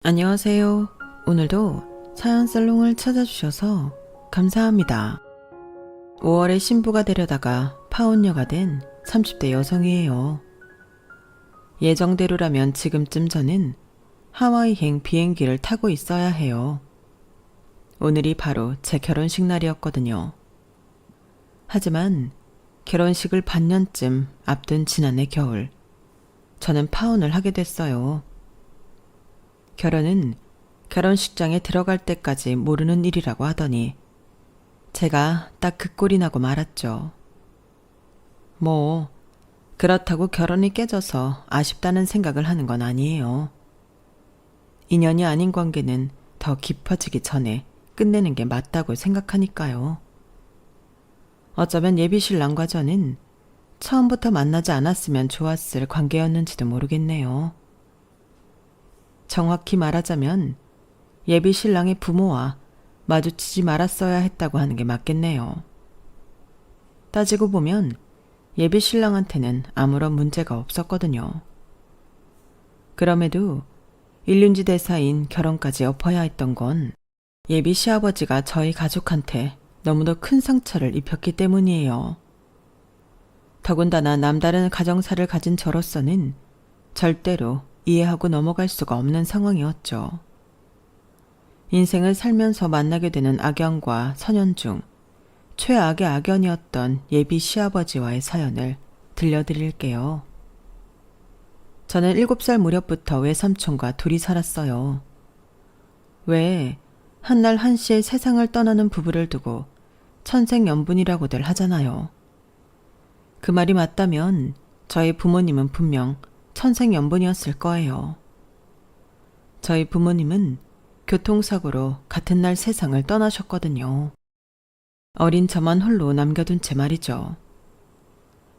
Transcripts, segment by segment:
안녕하세요. 오늘도 사연 살롱을 찾아주셔서 감사합니다. 5월에 신부가 되려다가 파혼녀가 된 30대 여성이에요. 예정대로라면 지금쯤 저는 하와이행 비행기를 타고 있어야 해요. 오늘이 바로 제 결혼식 날이었거든요. 하지만 결혼식을 반년쯤 앞둔 지난해 겨울, 저는 파혼을 하게 됐어요. 결혼은 결혼식장에 들어갈 때까지 모르는 일이라고 하더니 제가 딱 그 꼴이 나고 말았죠. 뭐 그렇다고 결혼이 깨져서 아쉽다는 생각을 하는 건 아니에요. 인연이 아닌 관계는 더 깊어지기 전에 끝내는 게 맞다고 생각하니까요. 어쩌면 예비 신랑과 저는 처음부터 만나지 않았으면 좋았을 관계였는지도 모르겠네요. 정확히 말하자면 예비 신랑의 부모와 마주치지 말았어야 했다고 하는 게 맞겠네요. 따지고 보면 예비 신랑한테는 아무런 문제가 없었거든요. 그럼에도 일륜지 대사인 결혼까지 엎어야 했던 건 예비 시아버지가 저희 가족한테 너무도 큰 상처를 입혔기 때문이에요. 더군다나 남다른 가정사를 가진 저로서는 절대로 이해하고 넘어갈 수가 없는 상황이었죠. 인생을 살면서 만나게 되는 악연과 선연 중 최악의 악연이었던 예비 시아버지와의 사연을 들려드릴게요. 저는 7살 무렵부터 외삼촌과 둘이 살았어요. 왜 한날 한시에 세상을 떠나는 부부를 두고 천생연분이라고들 하잖아요. 그 말이 맞다면 저희 부모님은 분명 천생연분이었을 거예요. 저희 부모님은 교통사고로 같은 날 세상을 떠나셨거든요. 어린 저만 홀로 남겨둔 채 말이죠.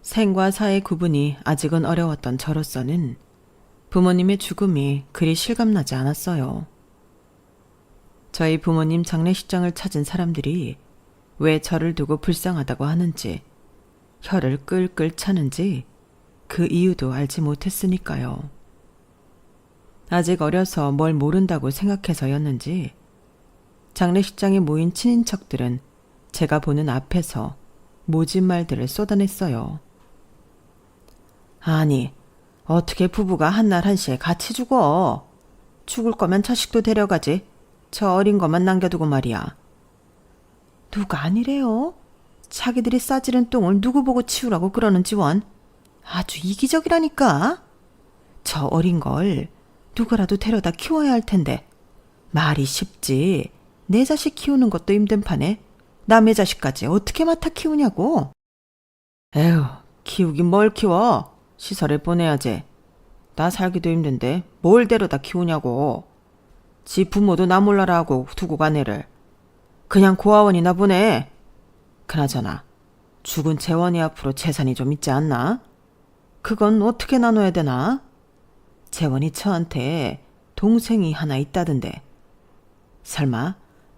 생과 사의 구분이 아직은 어려웠던 저로서는 부모님의 죽음이 그리 실감나지 않았어요. 저희 부모님 장례식장을 찾은 사람들이 왜 저를 두고 불쌍하다고 하는지, 혀를 끌끌 차는지 그 이유도 알지 못했으니까요. 아직 어려서 뭘 모른다고 생각해서였는지 장례식장에 모인 친인척들은 제가 보는 앞에서 모진 말들을 쏟아냈어요. 아니, 어떻게 부부가 한날 한시에 같이 죽어? 죽을 거면 자식도 데려가지. 저 어린 것만 남겨두고 말이야. 누가 아니래요? 자기들이 싸지른 똥을 누구 보고 치우라고 그러는지 원. 아주 이기적이라니까. 저 어린 걸 누구라도 데려다 키워야 할 텐데 말이 쉽지. 내 자식 키우는 것도 힘든 판에 남의 자식까지 어떻게 맡아 키우냐고. 에휴, 키우긴 뭘 키워. 시설에 보내야지. 나 살기도 힘든데 뭘 데려다 키우냐고. 지 부모도 나 몰라라 하고 두고 간 애를 그냥 고아원이나 보내. 그나저나 죽은 재원이 앞으로 재산이 좀 있지 않나? 그건 어떻게 나눠야 되나? 재원이 저한테 동생이 하나 있다던데 설마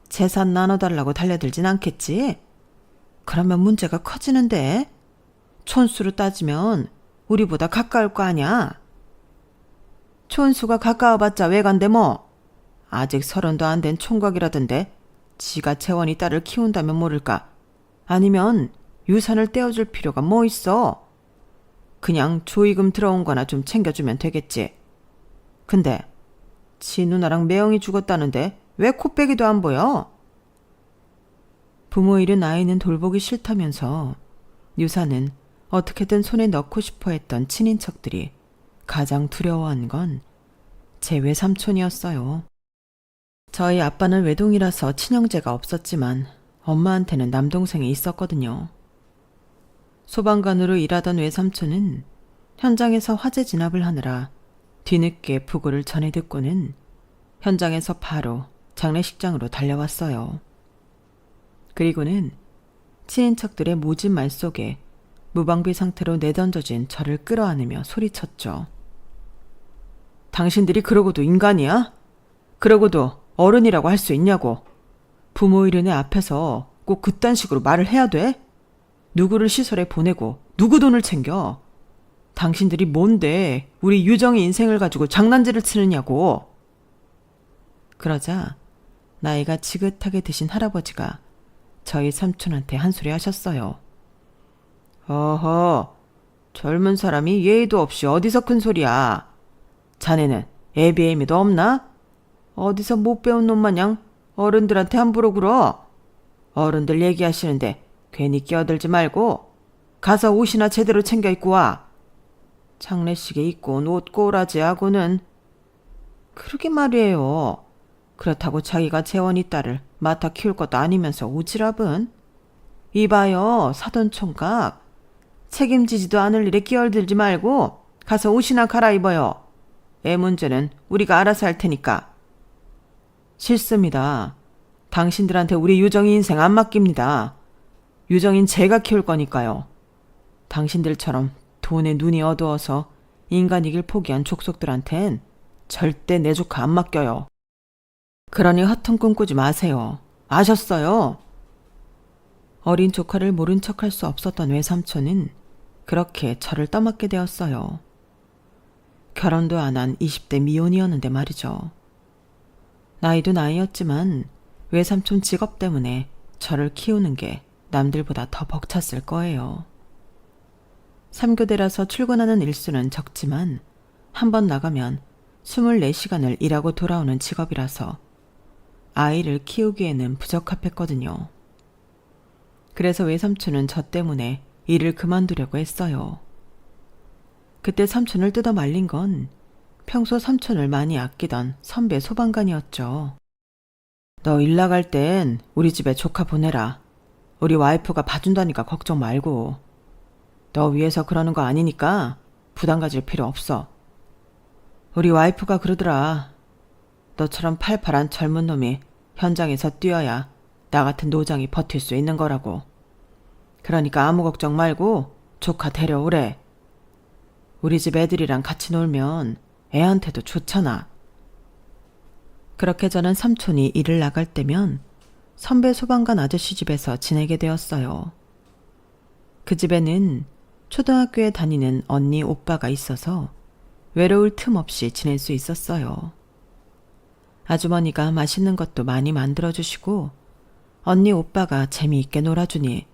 재산 나눠달라고 달려들진 않겠지? 그러면 문제가 커지는데. 촌수로 따지면 우리보다 가까울 거 아냐? 촌수가 가까워봤자 왜 간대 뭐. 아직 30도 안 된 총각이라던데 지가 재원이 딸을 키운다면 모를까. 아니면 유산을 떼어줄 필요가 뭐 있어. 그냥 조의금 들어온 거나 좀 챙겨주면 되겠지. 근데 지 누나랑 매형이 죽었다는데 왜 코빼기도 안 보여? 부모 잃은 아이는 돌보기 싫다면서 유산은 어떻게든 손에 넣고 싶어 했던 친인척들이 가장 두려워한 건 제 외삼촌이었어요. 저희 아빠는 외동이라서 친형제가 없었지만 엄마한테는 남동생이 있었거든요. 소방관으로 일하던 외삼촌은 현장에서 화재 진압을 하느라 뒤늦게 부고를 전해 듣고는 현장에서 바로 장례식장으로 달려왔어요. 그리고는 친인척들의 모진 말 속에 무방비 상태로 내던져진 저를 끌어안으며 소리쳤죠. 당신들이 그러고도 인간이야? 그러고도 어른이라고 할 수 있냐고. 부모 잃은 애 앞에서 꼭 그딴 식으로 말을 해야 돼? 누구를 시설에 보내고 누구 돈을 챙겨? 당신들이 뭔데 우리 유정의 인생을 가지고 장난질을 치느냐고. 그러자 나이가 지긋하게 드신 할아버지가 저희 삼촌한테 한 소리 하셨어요. 어허, 젊은 사람이 예의도 없이 어디서 큰 소리야. 자네는 애비애미도 없나? 어디서 못 배운 놈 마냥 어른들한테 함부로 굴어. 어른들 얘기하시는데 괜히 끼어들지 말고 가서 옷이나 제대로 챙겨 입고 와. 장례식에 입고 온 옷 꼬라지하고는. 그러게 말이에요. 그렇다고 자기가 재원이 딸을 맡아 키울 것도 아니면서 오지랖은. 이봐요, 사돈 총각. 책임지지도 않을 일에 끼어들지 말고 가서 옷이나 갈아입어요. 애 문제는 우리가 알아서 할 테니까. 싫습니다. 당신들한테 우리 유정이 인생 안 맡깁니다. 유정인 제가 키울 거니까요. 당신들처럼 돈에 눈이 어두워서 인간이길 포기한 족속들한텐 절대 내 조카 안 맡겨요. 그러니 허튼 꿈꾸지 마세요. 아셨어요? 어린 조카를 모른 척할 수 없었던 외삼촌은 그렇게 저를 떠맡게 되었어요. 결혼도 안 한 20대 미혼이었는데 말이죠. 나이도 나이였지만 외삼촌 직업 때문에 저를 키우는 게 남들보다 더 벅찼을 거예요. 3교대라서 출근하는 일수는 적지만 한 번 나가면 24시간을 일하고 돌아오는 직업이라서 아이를 키우기에는 부적합했거든요. 그래서 외삼촌은 저 때문에 일을 그만두려고 했어요. 그때 삼촌을 뜯어 말린 건 평소 삼촌을 많이 아끼던 선배 소방관이었죠. 너 일 나갈 땐 우리 집에 조카 보내라. 우리 와이프가 봐준다니까 걱정 말고. 너 위해서 그러는 거 아니니까 부담 가질 필요 없어. 우리 와이프가 그러더라. 너처럼 팔팔한 젊은 놈이 현장에서 뛰어야 나 같은 노장이 버틸 수 있는 거라고. 그러니까 아무 걱정 말고 조카 데려오래. 우리 집 애들이랑 같이 놀면 애한테도 좋잖아. 그렇게 저는 삼촌이 일을 나갈 때면 선배 소방관 아저씨 집에서 지내게 되었어요. 그 집에는 초등학교에 다니는 언니 오빠가 있어서 외로울 틈 없이 지낼 수 있었어요. 아주머니가 맛있는 것도 많이 만들어주시고 언니 오빠가 재미있게 놀아주니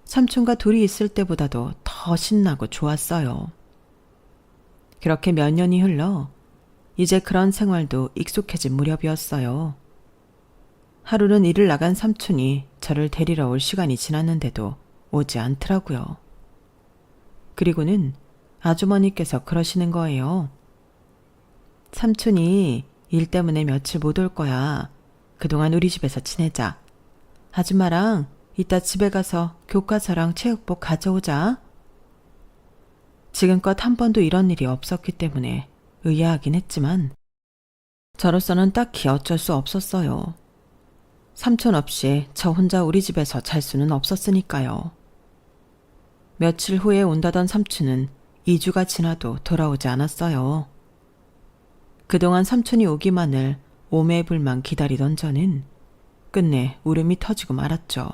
삼촌과 둘이 있을 때보다도 더 신나고 좋았어요. 그렇게 몇 년이 흘러 이제 그런 생활도 익숙해진 무렵이었어요. 하루는 일을 나간 삼촌이 저를 데리러 올 시간이 지났는데도 오지 않더라고요. 그리고는 아주머니께서 그러시는 거예요. 삼촌이 일 때문에 며칠 못 올 거야. 그동안 우리 집에서 지내자. 아줌마랑 이따 집에 가서 교과서랑 체육복 가져오자. 지금껏 한 번도 이런 일이 없었기 때문에 의아하긴 했지만 저로서는 딱히 어쩔 수 없었어요. 삼촌 없이 저 혼자 우리 집에서 잘 수는 없었으니까요. 며칠 후에 온다던 삼촌은 2주가 지나도 돌아오지 않았어요. 그동안 삼촌이 오기만을 오매불만 기다리던 저는 끝내 울음이 터지고 말았죠.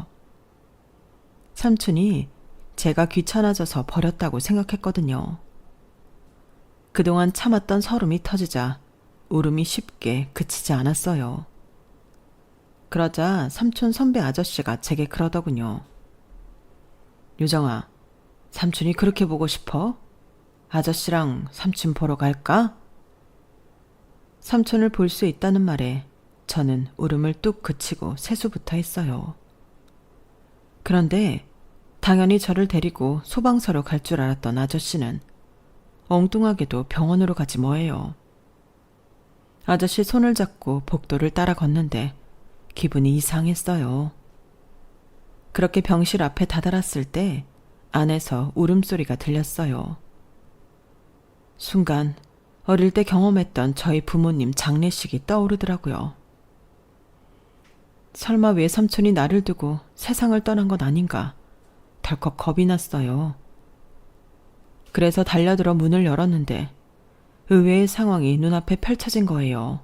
삼촌이 제가 귀찮아져서 버렸다고 생각했거든요. 그동안 참았던 서름이 터지자 울음이 쉽게 그치지 않았어요. 그러자 삼촌 선배 아저씨가 제게 그러더군요. 유정아, 삼촌이 그렇게 보고 싶어? 아저씨랑 삼촌 보러 갈까? 삼촌을 볼 수 있다는 말에 저는 울음을 뚝 그치고 세수부터 했어요. 그런데 당연히 저를 데리고 소방서로 갈 줄 알았던 아저씨는 엉뚱하게도 병원으로 가지 뭐예요. 아저씨 손을 잡고 복도를 따라 걷는데 기분이 이상했어요. 그렇게 병실 앞에 다다랐을 때 안에서 울음소리가 들렸어요. 순간 어릴 때 경험했던 저희 부모님 장례식이 떠오르더라고요. 설마 외삼촌이 나를 두고 세상을 떠난 건 아닌가 덜컥 겁이 났어요. 그래서 달려들어 문을 열었는데 의외의 상황이 눈앞에 펼쳐진 거예요.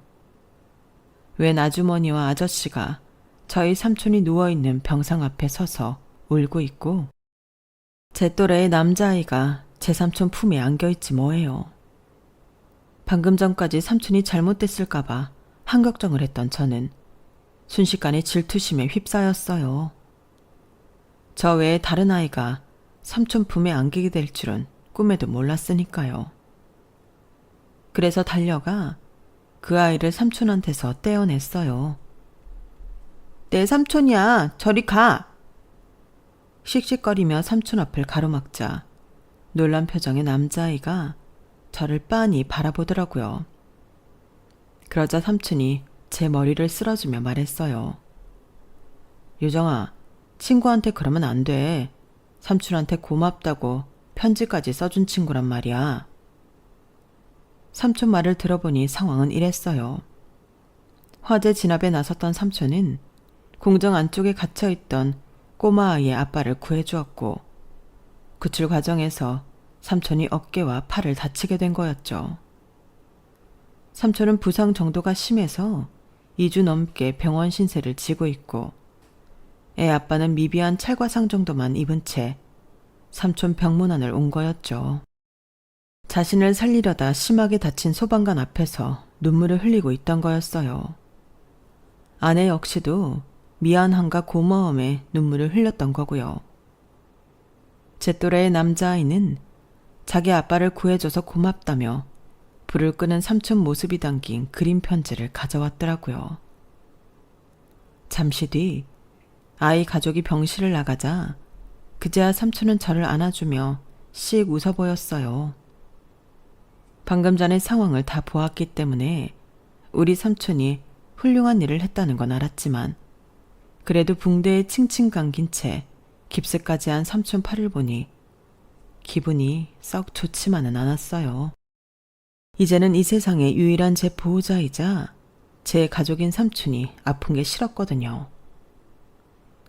웬 아주머니와 아저씨가 저희 삼촌이 누워있는 병상 앞에 서서 울고 있고 제 또래의 남자아이가 제 삼촌 품에 안겨있지 뭐예요. 방금 전까지 삼촌이 잘못됐을까봐 한걱정을 했던 저는 순식간에 질투심에 휩싸였어요. 저 외에 다른 아이가 삼촌 품에 안기게 될 줄은 꿈에도 몰랐으니까요. 그래서 달려가 그 아이를 삼촌한테서 떼어냈어요. 내 삼촌이야, 저리 가! 씩씩거리며 삼촌 앞을 가로막자 놀란 표정의 남자아이가 저를 빤히 바라보더라고요. 그러자 삼촌이 제 머리를 쓸어주며 말했어요. 유정아, 친구한테 그러면 안 돼. 삼촌한테 고맙다고 편지까지 써준 친구란 말이야. 삼촌 말을 들어보니 상황은 이랬어요. 화재 진압에 나섰던 삼촌은 공정 안쪽에 갇혀있던 꼬마 아이의 아빠를 구해주었고 구출 과정에서 삼촌이 어깨와 팔을 다치게 된 거였죠. 삼촌은 부상 정도가 심해서 2주 넘게 병원 신세를 지고 있고 애 아빠는 미비한 찰과상 정도만 입은 채 삼촌 병문안을 온 거였죠. 자신을 살리려다 심하게 다친 소방관 앞에서 눈물을 흘리고 있던 거였어요. 아내 역시도 미안함과 고마움에 눈물을 흘렸던 거고요. 제 또래의 남자아이는 자기 아빠를 구해줘서 고맙다며 불을 끄는 삼촌 모습이 담긴 그림 편지를 가져왔더라고요. 잠시 뒤 아이 가족이 병실을 나가자 그제야 삼촌은 저를 안아주며 씩 웃어 보였어요. 방금 전의 상황을 다 보았기 때문에 우리 삼촌이 훌륭한 일을 했다는 건 알았지만 그래도 붕대에 칭칭 감긴 채 깁스까지 한 삼촌 팔을 보니 기분이 썩 좋지만은 않았어요. 이제는 이 세상의 유일한 제 보호자이자 제 가족인 삼촌이 아픈 게 싫었거든요.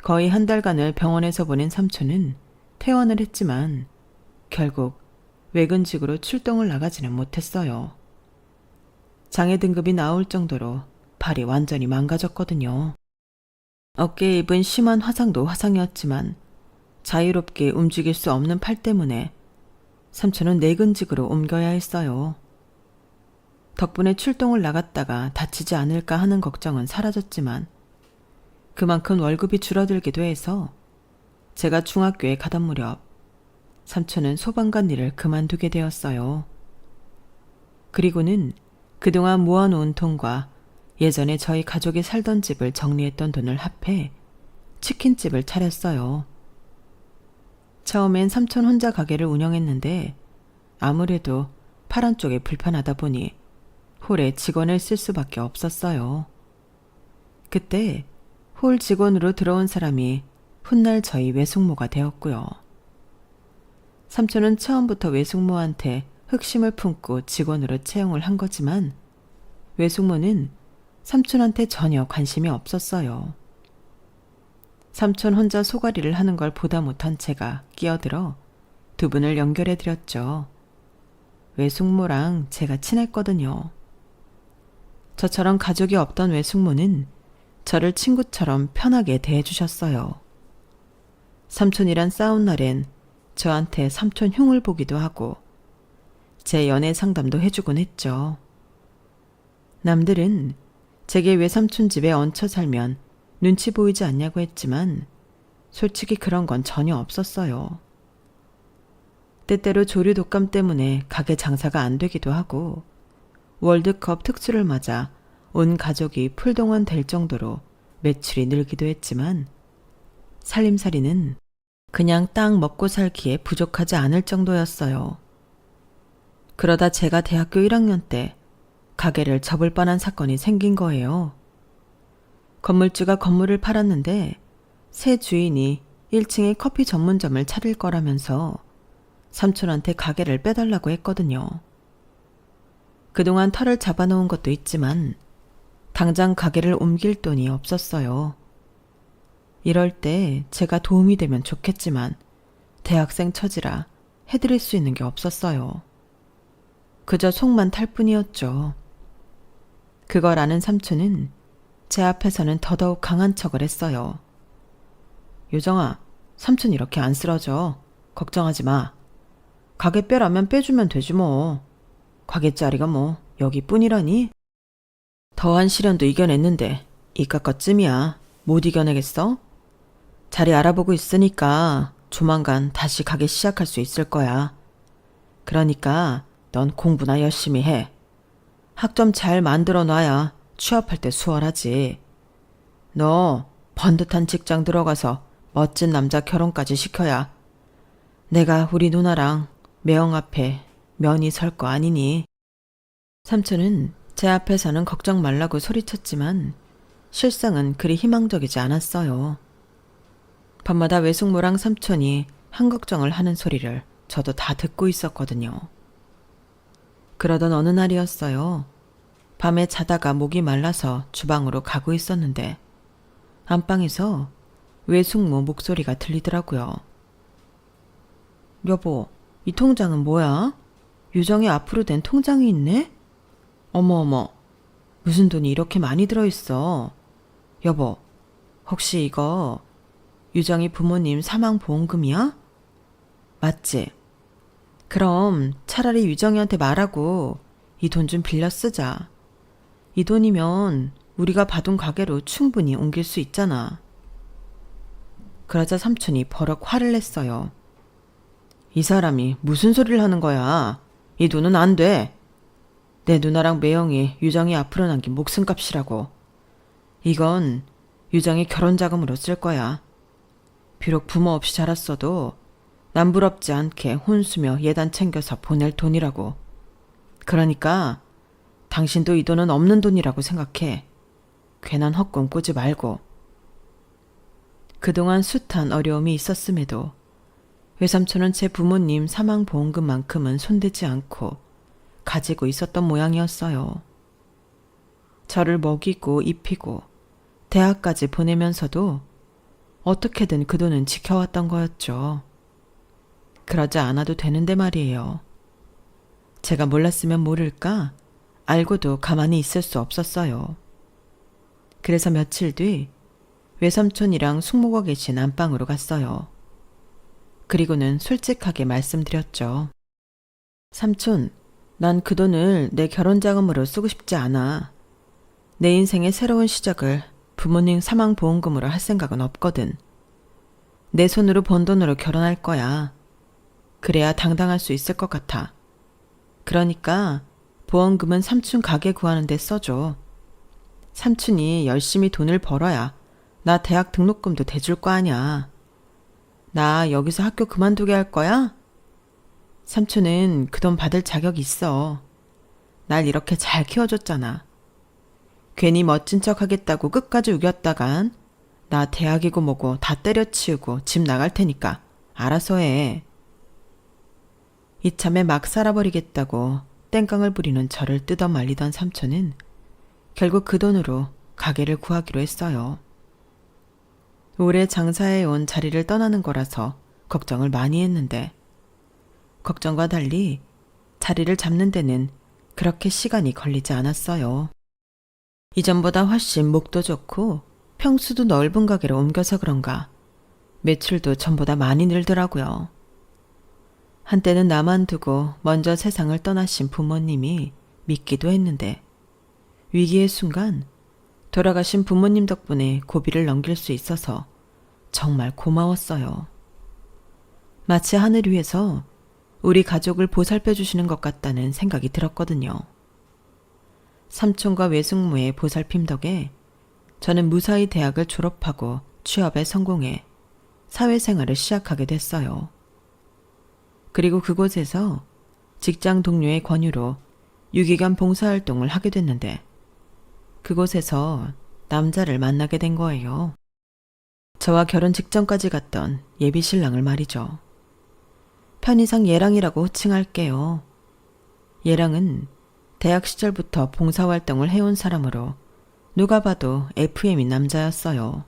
거의 한 달간을 병원에서 보낸 삼촌은 퇴원을 했지만 결국 외근직으로 출동을 나가지는 못했어요. 장애 등급이 나올 정도로 발이 완전히 망가졌거든요. 어깨에 입은 심한 화상도 화상이었지만 자유롭게 움직일 수 없는 팔 때문에 삼촌은 내근직으로 옮겨야 했어요. 덕분에 출동을 나갔다가 다치지 않을까 하는 걱정은 사라졌지만 그만큼 월급이 줄어들기도 해서 제가 중학교에 가던 무렵 삼촌은 소방관 일을 그만두게 되었어요. 그리고는 그동안 모아놓은 돈과 예전에 저희 가족이 살던 집을 정리했던 돈을 합해 치킨집을 차렸어요. 처음엔 삼촌 혼자 가게를 운영했는데 아무래도 파란 쪽이 불편하다 보니 홀에 직원을 쓸 수밖에 없었어요. 그때 홀 직원으로 들어온 사람이 훗날 저희 외숙모가 되었고요. 삼촌은 처음부터 외숙모한테 흑심을 품고 직원으로 채용을 한 거지만 외숙모는 삼촌한테 전혀 관심이 없었어요. 삼촌 혼자 소가리를 하는 걸 보다 못한 제가 끼어들어 두 분을 연결해드렸죠. 외숙모랑 제가 친했거든요. 저처럼 가족이 없던 외숙모는 저를 친구처럼 편하게 대해주셨어요. 삼촌이란 싸운 날엔 저한테 삼촌 흉을 보기도 하고 제 연애 상담도 해주곤 했죠. 남들은 제게 외삼촌 집에 얹혀 살면 눈치 보이지 않냐고 했지만 솔직히 그런 건 전혀 없었어요. 때때로 조류 독감 때문에 가게 장사가 안 되기도 하고 월드컵 특수를 맞아 온 가족이 풀동원 될 정도로 매출이 늘기도 했지만 살림살이는 그냥 딱 먹고 살기에 부족하지 않을 정도였어요. 그러다 제가 대학교 1학년 때 가게를 접을 뻔한 사건이 생긴 거예요. 건물주가 건물을 팔았는데 새 주인이 1층에 커피 전문점을 차릴 거라면서 삼촌한테 가게를 빼달라고 했거든요. 그동안 털을 잡아놓은 것도 있지만 당장 가게를 옮길 돈이 없었어요. 이럴 때 제가 도움이 되면 좋겠지만 대학생 처지라 해드릴 수 있는 게 없었어요. 그저 속만 탈 뿐이었죠. 그걸 아는 삼촌은 제 앞에서는 더더욱 강한 척을 했어요. 요정아, 삼촌 이렇게 안 쓰러져. 걱정하지 마. 가게 빼라면 빼주면 되지 뭐. 가게자리가 뭐 여기뿐이라니? 더한 시련도 이겨냈는데 이깟 것쯤이야 못 이겨내겠어? 자리 알아보고 있으니까 조만간 다시 가게 시작할 수 있을 거야. 그러니까 넌 공부나 열심히 해. 학점 잘 만들어 놔야 취업할 때 수월하지. 너 번듯한 직장 들어가서 멋진 남자 결혼까지 시켜야 내가 우리 누나랑 매형 앞에 면이 설 거 아니니. 삼촌은 제 앞에서는 걱정 말라고 소리쳤지만 실상은 그리 희망적이지 않았어요. 밤마다 외숙모랑 삼촌이 한걱정을 하는 소리를 저도 다 듣고 있었거든요. 그러던 어느 날이었어요. 밤에 자다가 목이 말라서 주방으로 가고 있었는데 안방에서 외숙모 목소리가 들리더라고요. 여보, 이 통장은 뭐야? 유정이 앞으로 된 통장이 있네? 어머어머, 무슨 돈이 이렇게 많이 들어있어? 여보, 혹시 이거 유정이 부모님 사망보험금이야? 맞지? 그럼 차라리 유정이한테 말하고 이 돈 좀 빌려 쓰자. 이 돈이면 우리가 봐둔 가게로 충분히 옮길 수 있잖아. 그러자 삼촌이 버럭 화를 냈어요. 이 사람이 무슨 소리를 하는 거야? 이 돈은 안 돼. 내 누나랑 매형이 유정이 앞으로 남긴 목숨값이라고. 이건 유정이 결혼자금으로 쓸 거야. 비록 부모 없이 자랐어도 남부럽지 않게 혼수며 예단 챙겨서 보낼 돈이라고. 그러니까 당신도 이 돈은 없는 돈이라고 생각해. 괜한 헛꿈 꾸지 말고. 그동안 숱한 어려움이 있었음에도 외삼촌은 제 부모님 사망보험금만큼은 손대지 않고 가지고 있었던 모양이었어요. 저를 먹이고 입히고 대학까지 보내면서도 어떻게든 그 돈은 지켜왔던 거였죠. 그러지 않아도 되는데 말이에요. 제가 몰랐으면 모를까 알고도 가만히 있을 수 없었어요. 그래서 며칠 뒤 외삼촌이랑 숙모가 계신 안방으로 갔어요. 그리고는 솔직하게 말씀드렸죠. 삼촌, 난 그 돈을 내 결혼자금으로 쓰고 싶지 않아. 내 인생의 새로운 시작을 부모님 사망보험금으로 할 생각은 없거든. 내 손으로 번 돈으로 결혼할 거야. 그래야 당당할 수 있을 것 같아. 그러니까 보험금은 삼촌 가게 구하는 데 써줘. 삼촌이 열심히 돈을 벌어야 나 대학 등록금도 대줄 거 아냐. 나 여기서 학교 그만두게 할 거야? 삼촌은 그 돈 받을 자격 있어. 날 이렇게 잘 키워줬잖아. 괜히 멋진 척 하겠다고 끝까지 우겼다간 나 대학이고 뭐고 다 때려치우고 집 나갈 테니까 알아서 해. 이참에 막 살아버리겠다고 땡깡을 부리는 저를 뜯어 말리던 삼촌은 결국 그 돈으로 가게를 구하기로 했어요. 오래 장사해온 자리를 떠나는 거라서 걱정을 많이 했는데 걱정과 달리 자리를 잡는 데는 그렇게 시간이 걸리지 않았어요. 이전보다 훨씬 목도 좋고 평수도 넓은 가게로 옮겨서 그런가 매출도 전보다 많이 늘더라고요. 한때는 나만 두고 먼저 세상을 떠나신 부모님이 믿기도 했는데 위기의 순간 돌아가신 부모님 덕분에 고비를 넘길 수 있어서 정말 고마웠어요. 마치 하늘 위에서 우리 가족을 보살펴 주시는 것 같다는 생각이 들었거든요. 삼촌과 외숙모의 보살핌 덕에 저는 무사히 대학을 졸업하고 취업에 성공해 사회생활을 시작하게 됐어요. 그리고 그곳에서 직장 동료의 권유로 유기견 봉사활동을 하게 됐는데 그곳에서 남자를 만나게 된 거예요. 저와 결혼 직전까지 갔던 예비 신랑을 말이죠. 편의상 예랑이라고 호칭할게요. 예랑은 대학 시절부터 봉사활동을 해온 사람으로 누가 봐도 FM인 남자였어요.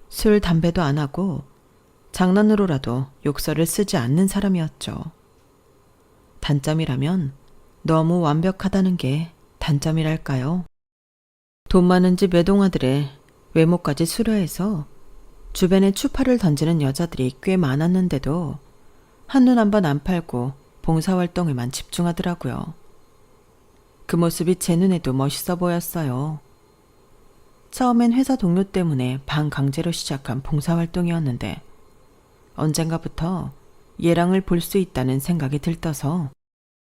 술, 담배도 안 하고 장난으로라도 욕설을 쓰지 않는 사람이었죠. 단점이라면 너무 완벽하다는 게 단점이랄까요? 돈 많은 집 외동아들의 외모까지 수려해서 주변에 추파를 던지는 여자들이 꽤 많았는데도 한눈 한 번 안 팔고 봉사활동에만 집중하더라고요. 그 모습이 제 눈에도 멋있어 보였어요. 처음엔 회사 동료 때문에 반강제로 시작한 봉사활동이었는데 언젠가부터 얘랑을 볼 수 있다는 생각이 들떠서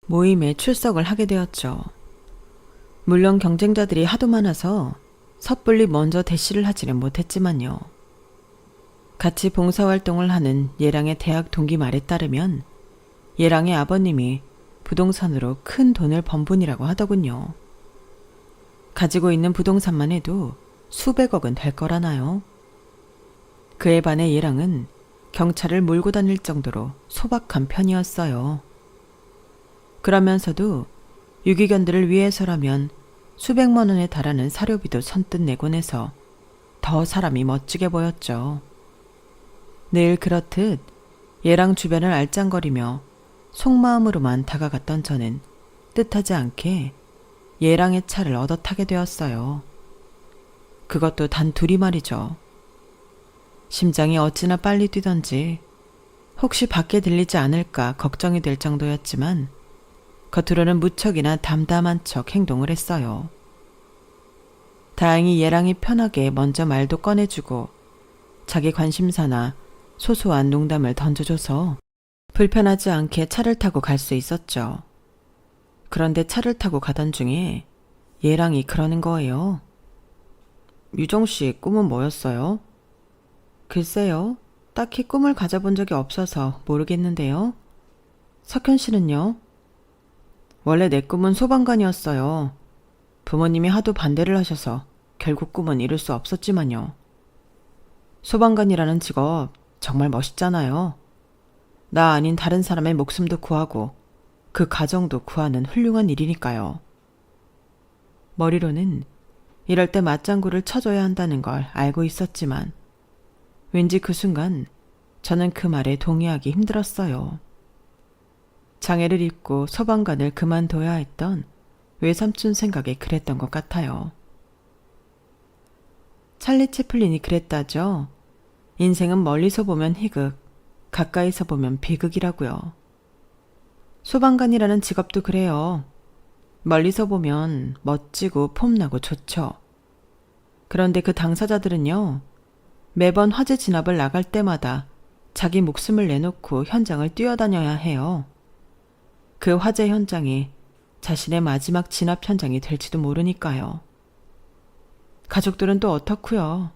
모임에 출석을 하게 되었죠. 물론 경쟁자들이 하도 많아서 섣불리 먼저 대시를 하지는 못했지만요. 같이 봉사활동을 하는 얘랑의 대학 동기 말에 따르면 얘랑의 아버님이 부동산으로 큰 돈을 번 분이라고 하더군요. 가지고 있는 부동산만 해도 수백억은 될 거라나요. 그에 반해 얘랑은 경찰을 몰고 다닐 정도로 소박한 편이었어요. 그러면서도 유기견들을 위해서라면 수백만 원에 달하는 사료비도 선뜻 내곤 해서 더 사람이 멋지게 보였죠. 늘 그렇듯 얘랑 주변을 알짱거리며 속마음으로만 다가갔던 저는 뜻하지 않게 얘랑의 차를 얻어 타게 되었어요. 그것도 단 둘이 말이죠. 심장이 어찌나 빨리 뛰던지 혹시 밖에 들리지 않을까 걱정이 될 정도였지만 겉으로는 무척이나 담담한 척 행동을 했어요. 다행히 얘랑이 편하게 먼저 말도 꺼내주고 자기 관심사나 소소한 농담을 던져줘서 불편하지 않게 차를 타고 갈 수 있었죠. 그런데 차를 타고 가던 중에 얘랑이 그러는 거예요. 유정씨 꿈은 뭐였어요? 글쎄요. 딱히 꿈을 가져본 적이 없어서 모르겠는데요. 석현 씨는요? 원래 내 꿈은 소방관이었어요. 부모님이 하도 반대를 하셔서 결국 꿈은 이룰 수 없었지만요. 소방관이라는 직업 정말 멋있잖아요. 나 아닌 다른 사람의 목숨도 구하고 그 가정도 구하는 훌륭한 일이니까요. 머리로는 이럴 때 맞장구를 쳐줘야 한다는 걸 알고 있었지만 왠지 그 순간 저는 그 말에 동의하기 힘들었어요. 장애를 입고 소방관을 그만둬야 했던 외삼촌 생각에 그랬던 것 같아요. 찰리 채플린이 그랬다죠. 인생은 멀리서 보면 희극, 가까이서 보면 비극이라고요. 소방관이라는 직업도 그래요. 멀리서 보면 멋지고 폼나고 좋죠. 그런데 그 당사자들은요, 매번 화재 진압을 나갈 때마다 자기 목숨을 내놓고 현장을 뛰어다녀야 해요. 그 화재 현장이 자신의 마지막 진압 현장이 될지도 모르니까요. 가족들은 또 어떻고요?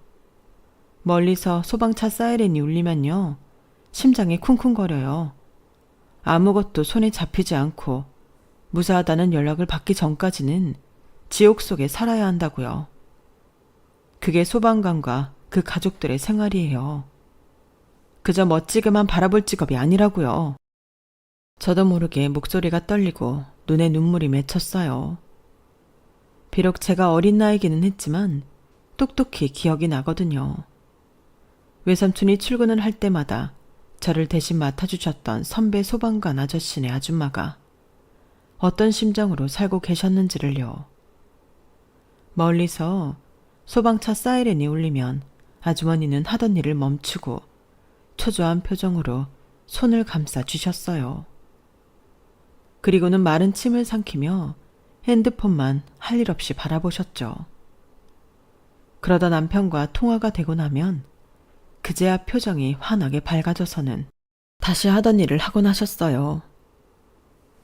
멀리서 소방차 사이렌이 울리면요, 심장이 쿵쿵거려요. 아무것도 손에 잡히지 않고 무사하다는 연락을 받기 전까지는 지옥 속에 살아야 한다고요. 그게 소방관과 그 가족들의 생활이에요. 그저 멋지게만 바라볼 직업이 아니라고요. 저도 모르게 목소리가 떨리고 눈에 눈물이 맺혔어요. 비록 제가 어린 나이기는 했지만 똑똑히 기억이 나거든요. 외삼촌이 출근을 할 때마다 저를 대신 맡아주셨던 선배 소방관 아저씨네 아줌마가 어떤 심정으로 살고 계셨는지를요. 멀리서 소방차 사이렌이 울리면 아주머니는 하던 일을 멈추고 초조한 표정으로 손을 감싸 주셨어요. 그리고는 마른 침을 삼키며 핸드폰만 할 일 없이 바라보셨죠. 그러다 남편과 통화가 되고 나면 그제야 표정이 환하게 밝아져서는 다시 하던 일을 하곤 하셨어요.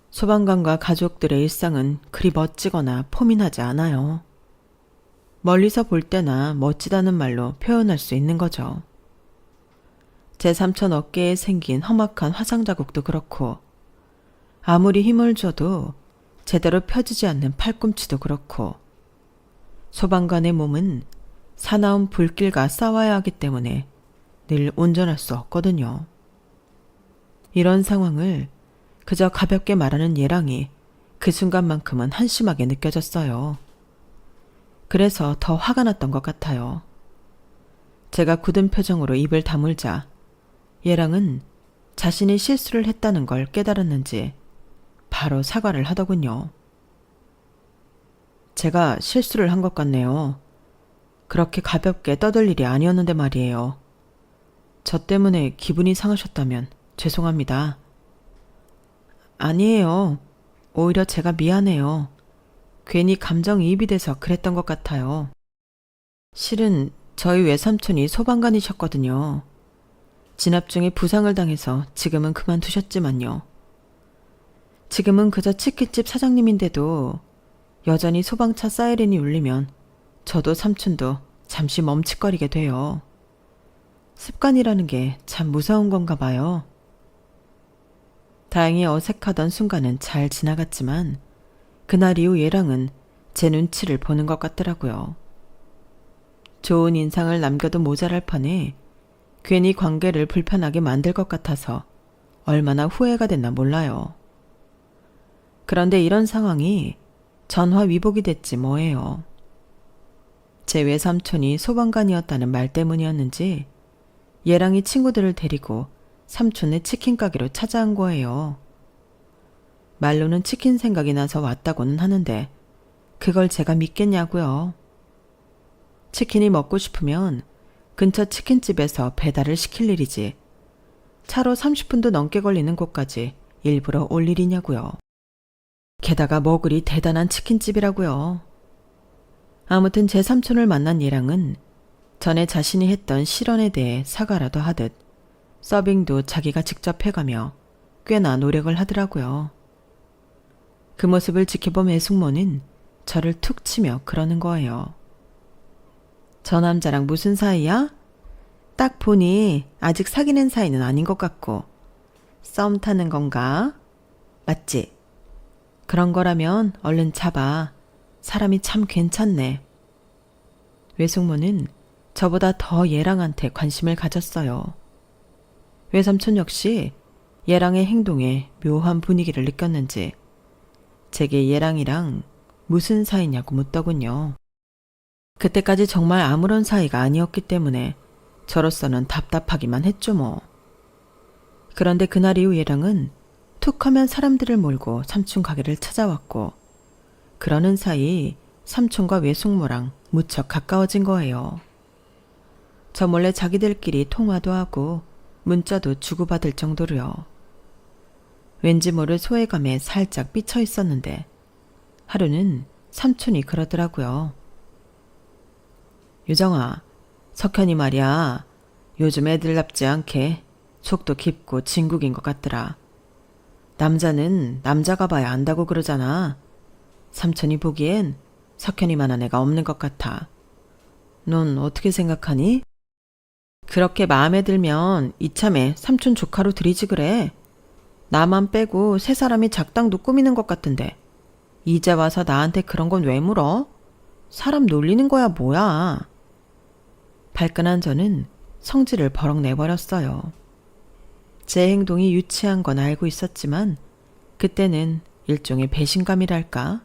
소방관과 가족들의 일상은 그리 멋지거나 포민하지 않아요. 멀리서 볼 때나 멋지다는 말로 표현할 수 있는 거죠. 제 삼촌 어깨에 생긴 험악한 화상 자국도 그렇고 아무리 힘을 줘도 제대로 펴지지 않는 팔꿈치도 그렇고 소방관의 몸은 사나운 불길과 싸워야 하기 때문에 늘 온전할 수 없거든요. 이런 상황을 그저 가볍게 말하는 얘랑이 그 순간만큼은 한심하게 느껴졌어요. 그래서 더 화가 났던 것 같아요. 제가 굳은 표정으로 입을 다물자 얘랑은 자신이 실수를 했다는 걸 깨달았는지 바로 사과를 하더군요. 제가 실수를 한 것 같네요. 그렇게 가볍게 떠들 일이 아니었는데 말이에요. 저 때문에 기분이 상하셨다면 죄송합니다. 아니에요. 오히려 제가 미안해요. 괜히 감정이입이 돼서 그랬던 것 같아요. 실은 저희 외삼촌이 소방관이셨거든요. 진압 중에 부상을 당해서 지금은 그만두셨지만요. 지금은 그저 치킨집 사장님인데도 여전히 소방차 사이렌이 울리면 저도 삼촌도 잠시 멈칫거리게 돼요. 습관이라는 게 참 무서운 건가 봐요. 다행히 어색하던 순간은 잘 지나갔지만 그날 이후 얘랑은 제 눈치를 보는 것 같더라고요. 좋은 인상을 남겨도 모자랄 판에 괜히 관계를 불편하게 만들 것 같아서 얼마나 후회가 됐나 몰라요. 그런데 이런 상황이 전화위복이 됐지 뭐예요. 제 외삼촌이 소방관이었다는 말 때문이었는지 얘랑이 친구들을 데리고 삼촌네 치킨 가게로 찾아온 거예요. 말로는 치킨 생각이 나서 왔다고는 하는데 그걸 제가 믿겠냐고요. 치킨이 먹고 싶으면 근처 치킨집에서 배달을 시킬 일이지 차로 30분도 넘게 걸리는 곳까지 일부러 올 일이냐고요. 게다가 뭐 그리 대단한 치킨집이라고요. 아무튼 제 삼촌을 만난 얘랑은 전에 자신이 했던 실언에 대해 사과라도 하듯 서빙도 자기가 직접 해가며 꽤나 노력을 하더라고요. 그 모습을 지켜본 외숙모는 저를 툭 치며 그러는 거예요. 저 남자랑 무슨 사이야? 딱 보니 아직 사귀는 사이는 아닌 것 같고 썸 타는 건가? 맞지? 그런 거라면 얼른 잡아. 사람이 참 괜찮네. 외숙모는 저보다 더 얘랑한테 관심을 가졌어요. 외삼촌 역시 얘랑의 행동에 묘한 분위기를 느꼈는지 제게 얘랑이랑 무슨 사이냐고 묻더군요. 그때까지 정말 아무런 사이가 아니었기 때문에 저로서는 답답하기만 했죠 뭐. 그런데 그날 이후 얘랑은 툭 하면 사람들을 몰고 삼촌 가게를 찾아왔고 그러는 사이 삼촌과 외숙모랑 무척 가까워진 거예요. 저 몰래 자기들끼리 통화도 하고 문자도 주고받을 정도로요. 왠지 모를 소외감에 살짝 삐쳐 있었는데 하루는 삼촌이 그러더라고요. 유정아, 석현이 말이야. 요즘 애들답지 않게 속도 깊고 진국인 것 같더라. 남자는 남자가 봐야 안다고 그러잖아. 삼촌이 보기엔 석현이만한 애가 없는 것 같아. 넌 어떻게 생각하니? 그렇게 마음에 들면 이참에 삼촌 조카로 들이지 그래. 나만 빼고 세 사람이 작당도 꾸미는 것 같은데 이제 와서 나한테 그런 건 왜 물어? 사람 놀리는 거야 뭐야. 발끈한 저는 성질을 버럭 내버렸어요. 제 행동이 유치한 건 알고 있었지만 그때는 일종의 배신감이랄까?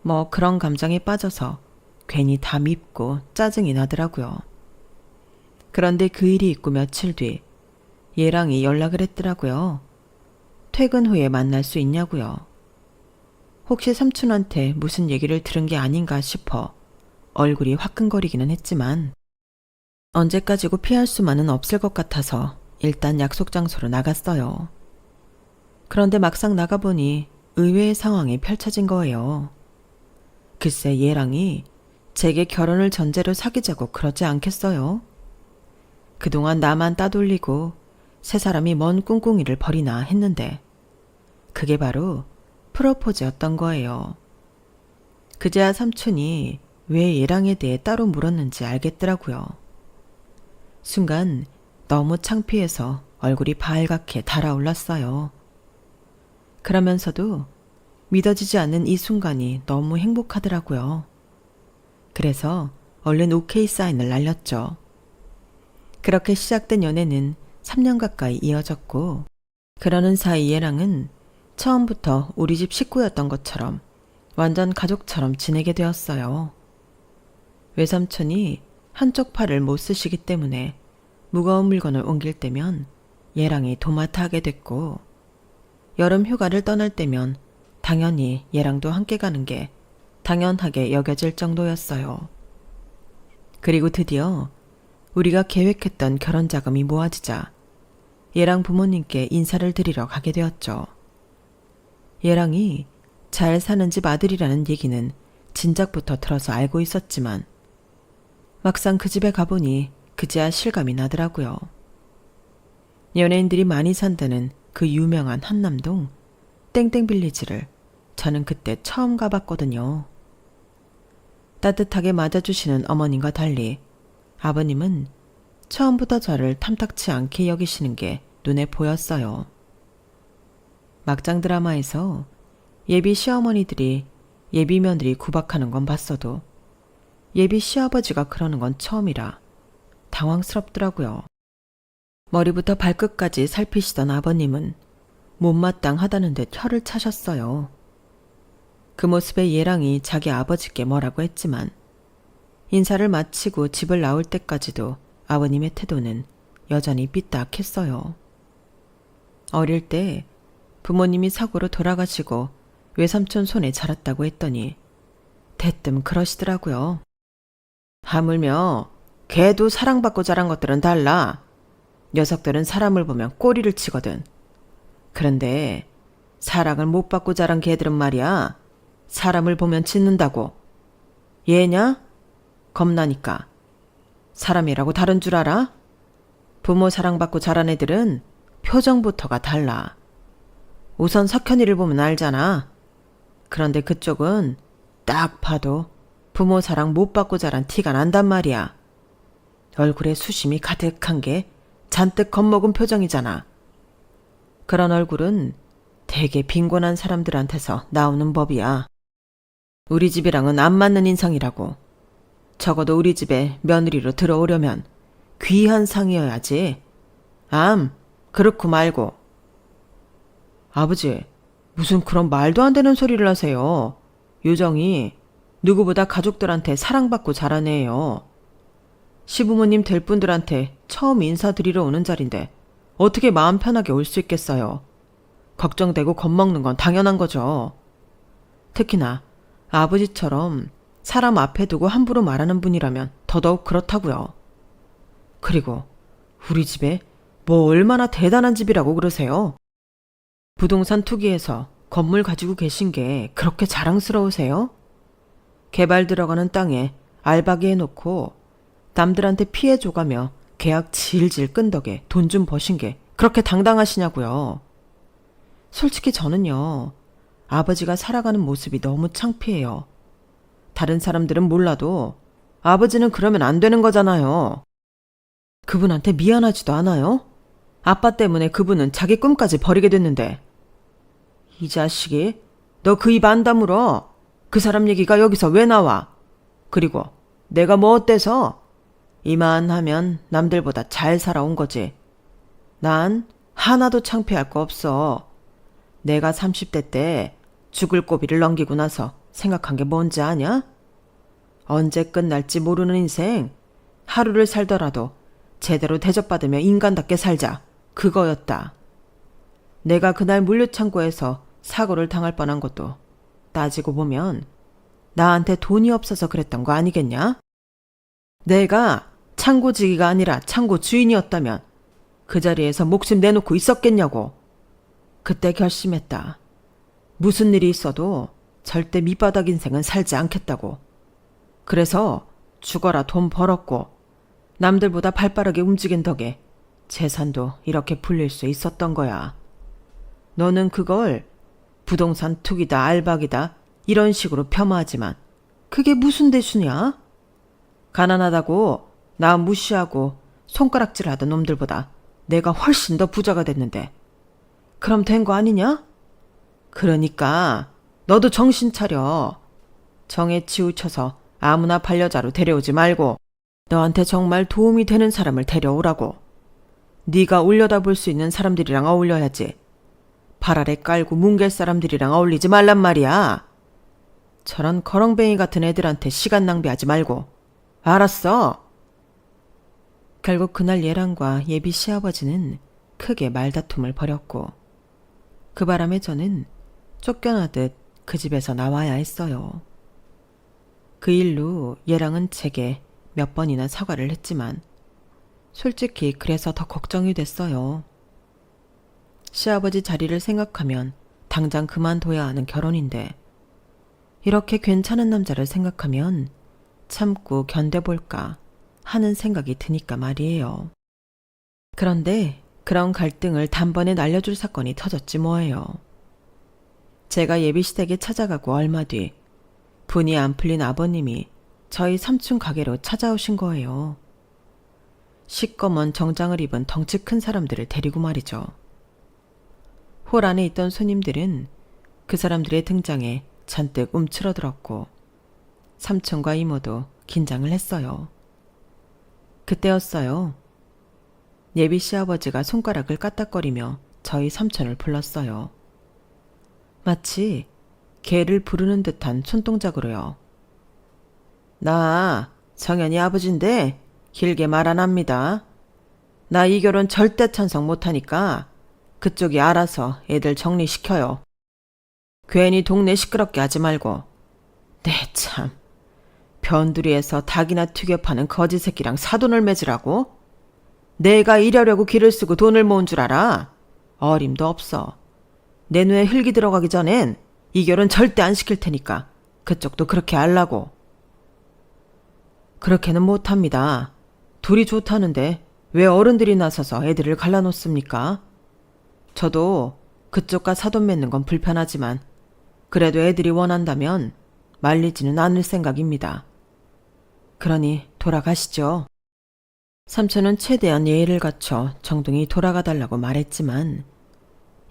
뭐 그런 감정에 빠져서 괜히 다 밉고 짜증이 나더라고요. 그런데 그 일이 있고 며칠 뒤 얘랑이 연락을 했더라고요. 퇴근 후에 만날 수 있냐고요. 혹시 삼촌한테 무슨 얘기를 들은 게 아닌가 싶어 얼굴이 화끈거리기는 했지만 언제까지고 피할 수만은 없을 것 같아서 일단 약속 장소로 나갔어요. 그런데 막상 나가보니 의외의 상황이 펼쳐진 거예요. 글쎄 얘랑이 제게 결혼을 전제로 사귀자고 그러지 않겠어요? 그동안 나만 따돌리고 세 사람이 뭔 꿍꿍이를 벌이나 했는데 그게 바로 프로포즈였던 거예요. 그제야 삼촌이 왜 얘랑에 대해 따로 물었는지 알겠더라고요. 순간 너무 창피해서 얼굴이 발갛게 달아올랐어요. 그러면서도 믿어지지 않는 이 순간이 너무 행복하더라고요. 그래서 얼른 오케이 사인을 날렸죠. 그렇게 시작된 연애는 3년 가까이 이어졌고 그러는 사이 얘랑은 처음부터 우리 집 식구였던 것처럼 완전 가족처럼 지내게 되었어요. 외삼촌이 한쪽 팔을 못 쓰시기 때문에 무거운 물건을 옮길 때면 얘랑이 도맡아 하게 됐고 여름 휴가를 떠날 때면 당연히 얘랑도 함께 가는 게 당연하게 여겨질 정도였어요. 그리고 드디어 우리가 계획했던 결혼 자금이 모아지자 얘랑 부모님께 인사를 드리러 가게 되었죠. 얘랑이 잘 사는 집 아들이라는 얘기는 진작부터 들어서 알고 있었지만 막상 그 집에 가보니 그제야 실감이 나더라고요. 연예인들이 많이 산다는 그 유명한 한남동 땡땡빌리지를 저는 그때 처음 가봤거든요. 따뜻하게 맞아주시는 어머님과 달리 아버님은 처음부터 저를 탐탁치 않게 여기시는 게 눈에 보였어요. 막장 드라마에서 예비 시어머니들이 예비 며느리 구박하는 건 봤어도 예비 시아버지가 그러는 건 처음이라 당황스럽더라고요. 머리부터 발끝까지 살피시던 아버님은 못마땅하다는 듯 혀를 차셨어요. 그 모습에 예랑이 자기 아버지께 뭐라고 했지만 인사를 마치고 집을 나올 때까지도 아버님의 태도는 여전히 삐딱했어요. 어릴 때 부모님이 사고로 돌아가시고 외삼촌 손에 자랐다고 했더니 대뜸 그러시더라고요. 하물며 걔도 사랑받고 자란 것들은 달라. 녀석들은 사람을 보면 꼬리를 치거든. 그런데 사랑을 못 받고 자란 걔들은 말이야. 사람을 보면 짖는다고. 얘냐? 겁나니까. 사람이라고 다른 줄 알아? 부모 사랑받고 자란 애들은 표정부터가 달라. 우선 석현이를 보면 알잖아. 그런데 그쪽은 딱 봐도 부모 사랑 못 받고 자란 티가 난단 말이야. 얼굴에 수심이 가득한 게 잔뜩 겁먹은 표정이잖아. 그런 얼굴은 되게 빈곤한 사람들한테서 나오는 법이야. 우리 집이랑은 안 맞는 인상이라고. 적어도 우리 집에 며느리로 들어오려면 귀한 상이어야지. 그렇고 말고. 아버지, 무슨 그런 말도 안 되는 소리를 하세요. 요정이 누구보다 가족들한테 사랑받고 자란 애예요. 시부모님 될 분들한테 처음 인사드리러 오는 자리인데 어떻게 마음 편하게 올 수 있겠어요. 걱정되고 겁먹는 건 당연한 거죠. 특히나 아버지처럼 사람 앞에 두고 함부로 말하는 분이라면 더더욱 그렇다고요. 그리고 우리 집에 뭐 얼마나 대단한 집이라고 그러세요? 부동산 투기해서 건물 가지고 계신 게 그렇게 자랑스러우세요? 개발 들어가는 땅에 알바기 해놓고 남들한테 피해 줘가며 계약 질질 끈 덕에 돈 좀 버신 게 그렇게 당당하시냐고요. 솔직히 저는요, 아버지가 살아가는 모습이 너무 창피해요. 다른 사람들은 몰라도 아버지는 그러면 안 되는 거잖아요. 그분한테 미안하지도 않아요? 아빠 때문에 그분은 자기 꿈까지 버리게 됐는데. 이 자식이, 너 그 입 안 다물어. 그 사람 얘기가 여기서 왜 나와? 그리고 내가 뭐 어때서? 이만하면 남들보다 잘 살아온 거지. 난 하나도 창피할 거 없어. 내가 30대 때 죽을 고비를 넘기고 나서 생각한 게 뭔지 아냐? 언제 끝날지 모르는 인생, 하루를 살더라도 제대로 대접받으며 인간답게 살자. 그거였다. 내가 그날 물류창고에서 사고를 당할 뻔한 것도 따지고 보면 나한테 돈이 없어서 그랬던 거 아니겠냐? 내가 창고지기가 아니라 창고 주인이었다면 그 자리에서 목숨 내놓고 있었겠냐고. 그때 결심했다. 무슨 일이 있어도 절대 밑바닥 인생은 살지 않겠다고. 그래서 죽어라 돈 벌었고 남들보다 발빠르게 움직인 덕에 재산도 이렇게 불릴 수 있었던 거야. 너는 그걸 부동산 투기다 알박이다 이런 식으로 폄하하지만 그게 무슨 대수냐? 가난하다고 나 무시하고 손가락질하던 놈들보다 내가 훨씬 더 부자가 됐는데 그럼 된 거 아니냐? 그러니까 너도 정신 차려. 정에 치우쳐서 아무나 반려자로 데려오지 말고 너한테 정말 도움이 되는 사람을 데려오라고. 네가 올려다볼 수 있는 사람들이랑 어울려야지. 발 아래 깔고 뭉갤 사람들이랑 어울리지 말란 말이야. 저런 거렁뱅이 같은 애들한테 시간 낭비하지 말고. 알았어? 결국 그날 예랑과 예비 시아버지는 크게 말다툼을 벌였고 그 바람에 저는 쫓겨나듯 그 집에서 나와야 했어요. 그 일로 예랑은 제게 몇 번이나 사과를 했지만 솔직히 그래서 더 걱정이 됐어요. 시아버지 자리를 생각하면 당장 그만둬야 하는 결혼인데 이렇게 괜찮은 남자를 생각하면 참고 견뎌볼까 하는 생각이 드니까 말이에요. 그런데 그런 갈등을 단번에 날려줄 사건이 터졌지 뭐예요. 제가 예비시댁에 찾아가고 얼마 뒤 분이 안 풀린 아버님이 저희 삼촌 가게로 찾아오신 거예요. 시꺼먼 정장을 입은 덩치 큰 사람들을 데리고 말이죠. 홀 안에 있던 손님들은 그 사람들의 등장에 잔뜩 움츠러들었고 삼촌과 이모도 긴장을 했어요. 그때였어요. 예비 시아버지가 손가락을 까딱거리며 저희 삼촌을 불렀어요. 마치 개를 부르는 듯한 손동작으로요. 나 성현이 아버지인데 길게 말 안 합니다. 나 이 결혼 절대 찬성 못하니까 그쪽이 알아서 애들 정리시켜요. 괜히 동네 시끄럽게 하지 말고. 네 참, 변두리에서 닭이나 튀겨 파는 거지 새끼랑 사돈을 맺으라고? 내가 이러려고 길을 쓰고 돈을 모은 줄 알아? 어림도 없어. 내 눈에 흙이 들어가기 전엔 이 결혼 절대 안 시킬 테니까 그쪽도 그렇게 알라고. 그렇게는 못합니다. 둘이 좋다는데 왜 어른들이 나서서 애들을 갈라놓습니까? 저도 그쪽과 사돈 맺는 건 불편하지만 그래도 애들이 원한다면 말리지는 않을 생각입니다. 그러니 돌아가시죠. 삼촌은 최대한 예의를 갖춰 정중히 돌아가달라고 말했지만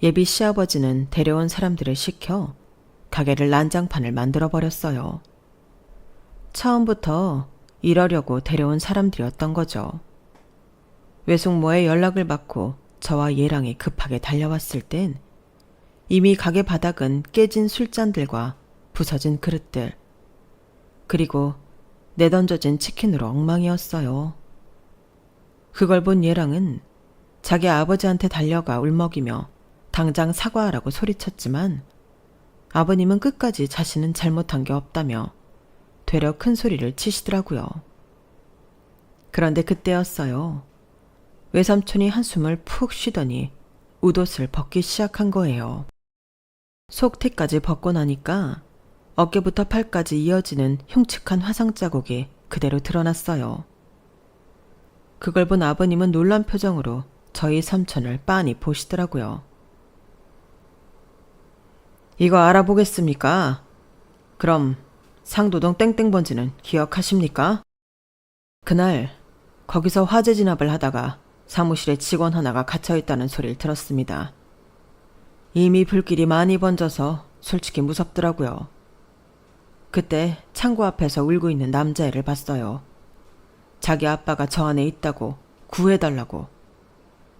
예비 시아버지는 데려온 사람들을 시켜 가게를 난장판을 만들어버렸어요. 처음부터 이러려고 데려온 사람들이었던 거죠. 외숙모의 연락을 받고 저와 예랑이 급하게 달려왔을 땐 이미 가게 바닥은 깨진 술잔들과 부서진 그릇들, 그리고 내던져진 치킨으로 엉망이었어요. 그걸 본 예랑은 자기 아버지한테 달려가 울먹이며 당장 사과하라고 소리쳤지만 아버님은 끝까지 자신은 잘못한 게 없다며 되려 큰 소리를 치시더라고요. 그런데 그때였어요. 외삼촌이 한숨을 푹 쉬더니 웃옷을 벗기 시작한 거예요. 속티까지 벗고 나니까 어깨부터 팔까지 이어지는 흉측한 화상 자국이 그대로 드러났어요. 그걸 본 아버님은 놀란 표정으로 저희 삼촌을 빤히 보시더라고요. 이거 알아보겠습니까? 그럼 상도동 땡땡번지는 기억하십니까? 그날 거기서 화재 진압을 하다가 사무실에 직원 하나가 갇혀있다는 소리를 들었습니다. 이미 불길이 많이 번져서 솔직히 무섭더라고요. 그때 창고 앞에서 울고 있는 남자애를 봤어요. 자기 아빠가 저 안에 있다고 구해달라고.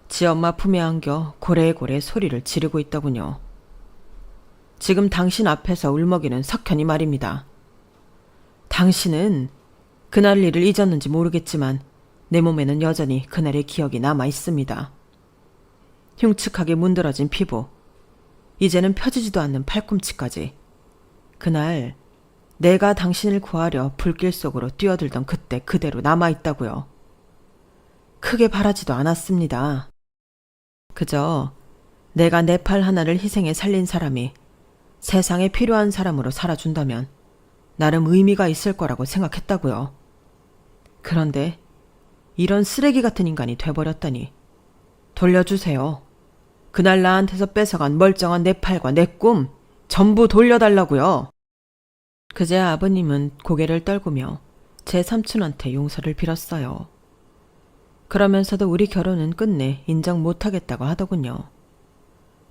지 엄마 품에 안겨 고래고래 소리를 지르고 있더군요. 지금 당신 앞에서 울먹이는 석현이 말입니다. 당신은 그날 일을 잊었는지 모르겠지만 내 몸에는 여전히 그날의 기억이 남아 있습니다. 흉측하게 문드러진 피부, 이제는 펴지지도 않는 팔꿈치까지. 그날 내가 당신을 구하려 불길 속으로 뛰어들던 그때 그대로 남아있다고요. 크게 바라지도 않았습니다. 그저 내가 내 팔 하나를 희생해 살린 사람이 세상에 필요한 사람으로 살아준다면 나름 의미가 있을 거라고 생각했다고요. 그런데 이런 쓰레기 같은 인간이 돼버렸다니. 돌려주세요. 그날 나한테서 뺏어간 멀쩡한 내 팔과 내 꿈 전부 돌려달라고요. 그제 아버님은 고개를 떨구며 제 삼촌한테 용서를 빌었어요. 그러면서도 우리 결혼은 끝내 인정 못하겠다고 하더군요.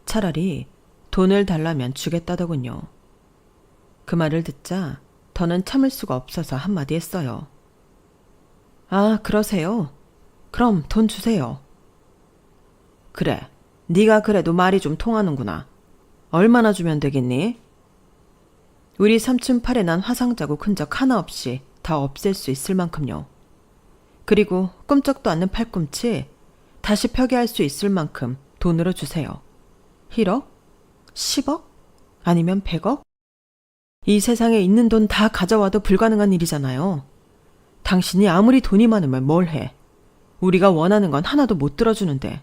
차라리 돈을 달라면 주겠다더군요. 그 말을 듣자 더는 참을 수가 없어서 한마디 했어요. 아, 그러세요? 그럼 돈 주세요. 그래, 네가 그래도 말이 좀 통하는구나. 얼마나 주면 되겠니? 우리 삼촌 팔에 난 화상 자국 흔적 하나 없이 다 없앨 수 있을 만큼요. 그리고 꿈쩍도 않는 팔꿈치 다시 펴게 할 수 있을 만큼 돈으로 주세요. 1억? 10억? 아니면 100억? 이 세상에 있는 돈 다 가져와도 불가능한 일이잖아요. 당신이 아무리 돈이 많으면 뭘 해. 우리가 원하는 건 하나도 못 들어주는데.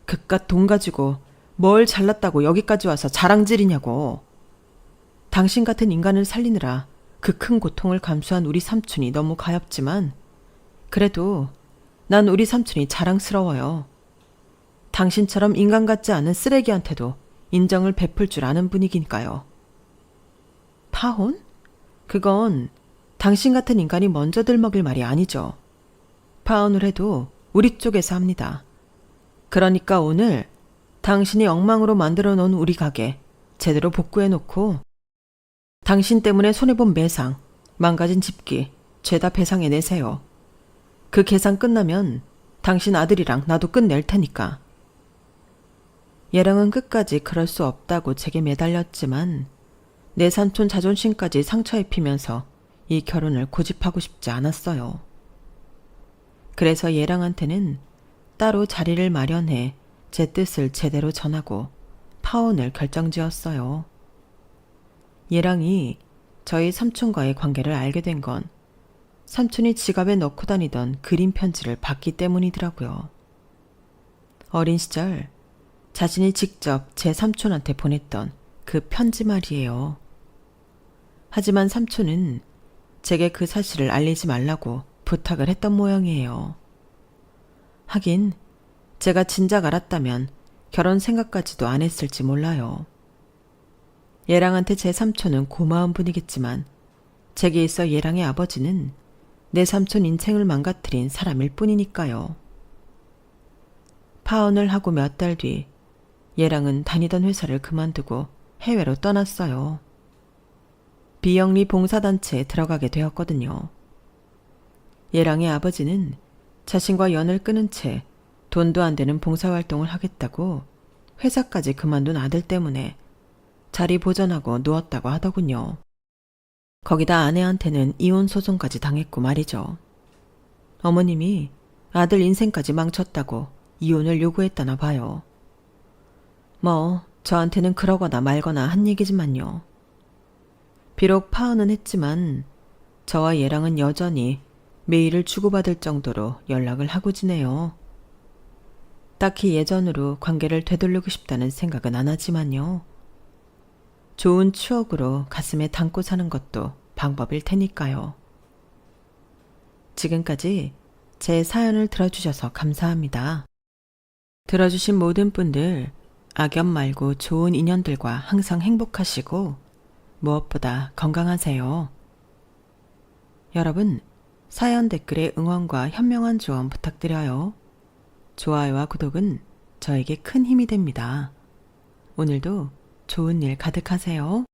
그깟 돈 가지고 뭘 잘났다고 여기까지 와서 자랑질이냐고. 당신 같은 인간을 살리느라 그 큰 고통을 감수한 우리 삼촌이 너무 가엾지만 그래도 난 우리 삼촌이 자랑스러워요. 당신처럼 인간 같지 않은 쓰레기한테도 인정을 베풀 줄 아는 분이니까요. 파혼? 그건 당신 같은 인간이 먼저 들먹일 말이 아니죠. 파혼을 해도 우리 쪽에서 합니다. 그러니까 오늘 당신이 엉망으로 만들어 놓은 우리 가게 제대로 복구해 놓고 당신 때문에 손해본 매상, 망가진 집기 죄다 배상해 내세요. 그 계산 끝나면 당신 아들이랑 나도 끝낼 테니까. 예랑은 끝까지 그럴 수 없다고 제게 매달렸지만 내 삼촌 자존심까지 상처 입히면서 이 결혼을 고집하고 싶지 않았어요. 그래서 예랑한테는 따로 자리를 마련해 제 뜻을 제대로 전하고 파혼을 결정지었어요. 예랑이 저희 삼촌과의 관계를 알게 된 건 삼촌이 지갑에 넣고 다니던 그림 편지를 봤기 때문이더라고요. 어린 시절 자신이 직접 제 삼촌한테 보냈던 그 편지 말이에요. 하지만 삼촌은 제게 그 사실을 알리지 말라고 부탁을 했던 모양이에요. 하긴 제가 진작 알았다면 결혼 생각까지도 안 했을지 몰라요. 예랑한테 제 삼촌은 고마운 분이겠지만 제게 있어 예랑의 아버지는 내 삼촌 인생을 망가뜨린 사람일 뿐이니까요. 파혼을 하고 몇 달 뒤 예랑은 다니던 회사를 그만두고 해외로 떠났어요. 비영리 봉사단체에 들어가게 되었거든요. 예랑의 아버지는 자신과 연을 끊은 채 돈도 안 되는 봉사활동을 하겠다고 회사까지 그만둔 아들 때문에 자리 보전하고 누웠다고 하더군요. 거기다 아내한테는 이혼 소송까지 당했고 말이죠. 어머님이 아들 인생까지 망쳤다고 이혼을 요구했다나 봐요. 뭐 저한테는 그러거나 말거나 한 얘기지만요. 비록 파혼은 했지만 저와 얘랑은 여전히 메일을 주고받을 정도로 연락을 하고 지내요. 딱히 예전으로 관계를 되돌리고 싶다는 생각은 안 하지만요. 좋은 추억으로 가슴에 담고 사는 것도 방법일 테니까요. 지금까지 제 사연을 들어주셔서 감사합니다. 들어주신 모든 분들 악연 말고 좋은 인연들과 항상 행복하시고 무엇보다 건강하세요. 여러분, 사연 댓글에 응원과 현명한 조언 부탁드려요. 좋아요와 구독은 저에게 큰 힘이 됩니다. 오늘도 좋은 일 가득하세요.